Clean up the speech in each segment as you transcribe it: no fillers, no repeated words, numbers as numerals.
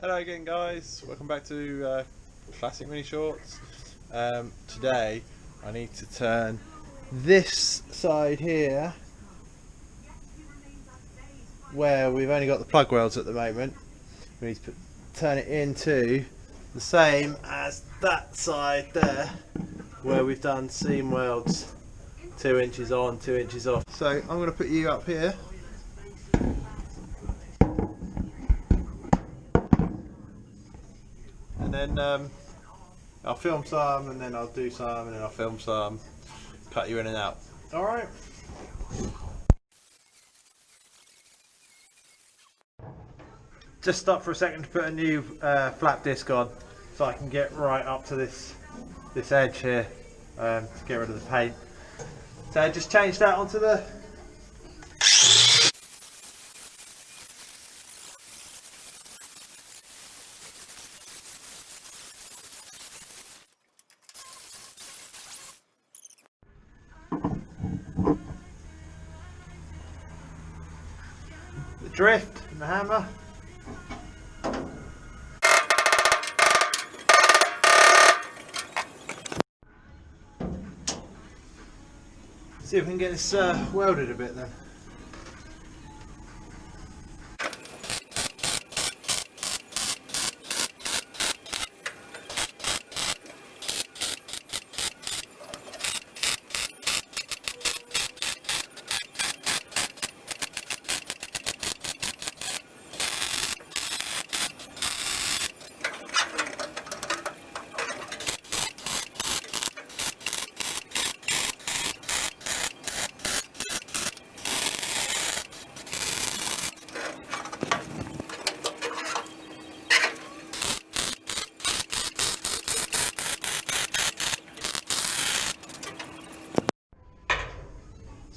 Hello again guys, welcome back to Classic Mini Shorts. Today I need to turn this side here where we've only got the plug welds at the moment. We need to turn it into the same as that side there where we've done seam welds 2 inches on, 2 inches off. So I'm going to put you up here. And then I'll film some, and then I'll do some, and then I'll film some, cut you in and out. Alright? Just stop for a second to put a new flap disc on so I can get right up to this edge here to get rid of the paint. So I just change that onto the drift and the hammer. See if we can get this welded a bit then.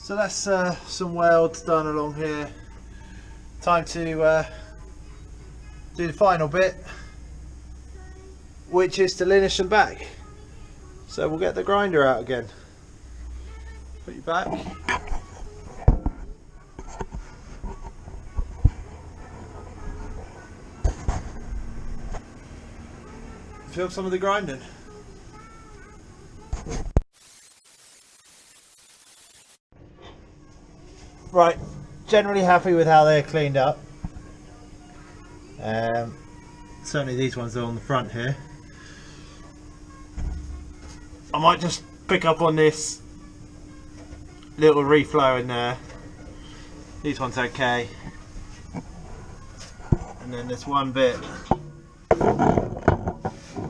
So that's some welds done along here. Time to do the final bit, which is to linish them back. So we'll get the grinder out again. Put you back. Film some of the grinding. Right, generally happy with how they're cleaned up. Certainly these ones are on the front here. I might just pick up on this little reflow in there. These ones okay. And then there's one bit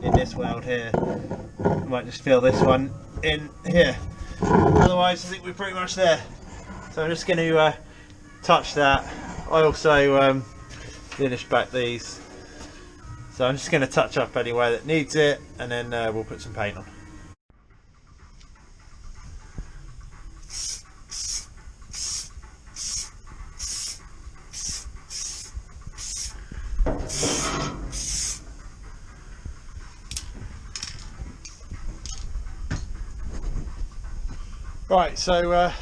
in this weld here. I might just fill this one in here. Otherwise I think we're pretty much there. So I'm just going to touch that. I also finished back these. So I'm just going to touch up anywhere that needs it, and then we'll put some paint on. Right, so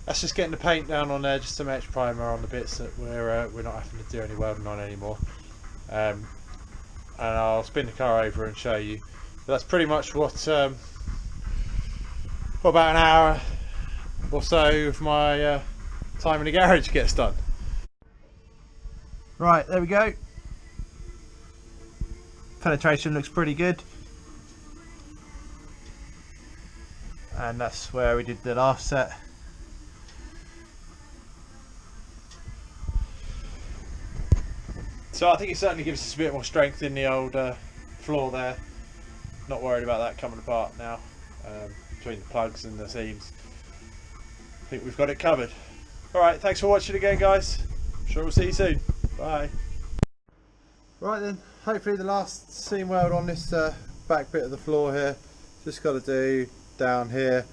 that's just getting the paint down on there, just some extra primer on the bits that we're not having to do any welding on anymore. And I'll spin the car over and show you. But that's pretty much what about an hour or so of my time in the garage gets done. Right, there we go. Penetration looks pretty good. And that's where we did the last set. So I think it certainly gives us a bit more strength in the old floor there. Not worried about that coming apart now, between the plugs and the seams. I think we've got it covered. Alright, thanks for watching again guys. I'm sure we'll see you soon. Bye. Right then, hopefully the last seam weld on this back bit of the floor here. Just got to do down here.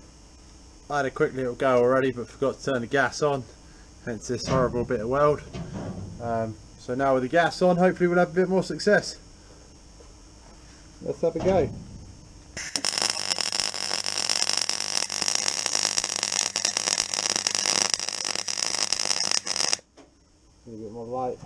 I had a quick little go already but forgot to turn the gas on. Hence this horrible bit of weld. So now with the gas on, hopefully we'll have a bit more success. Let's have a go. A bit more light.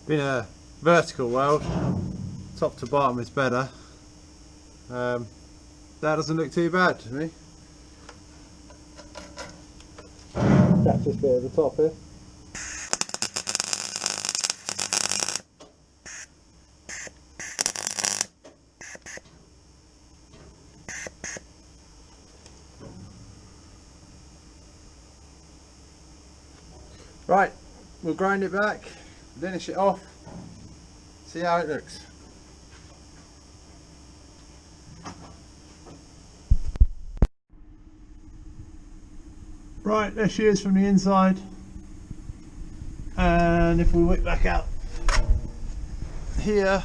Being a vertical weld, top to bottom is better. That doesn't look too bad to me. That's this bit at the top here. Right, we'll grind it back, finish it off, see how it looks. Right, there she is from the inside, and if we whip back out here,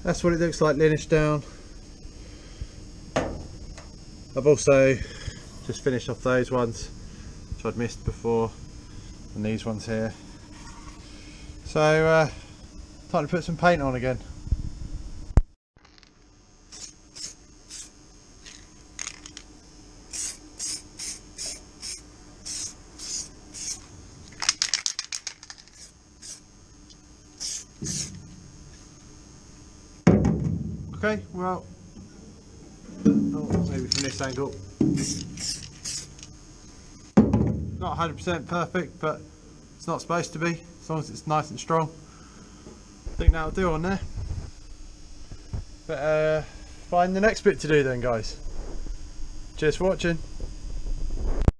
that's what it looks like lineage down. I've also just finished off those ones which I'd missed before, and these ones here. So time to put some paint on again. Okay, well, maybe from this angle. Not 100% perfect, but it's not supposed to be, as long as it's nice and strong. I think that'll do on there. But find the next bit to do then, guys. Cheers for watching.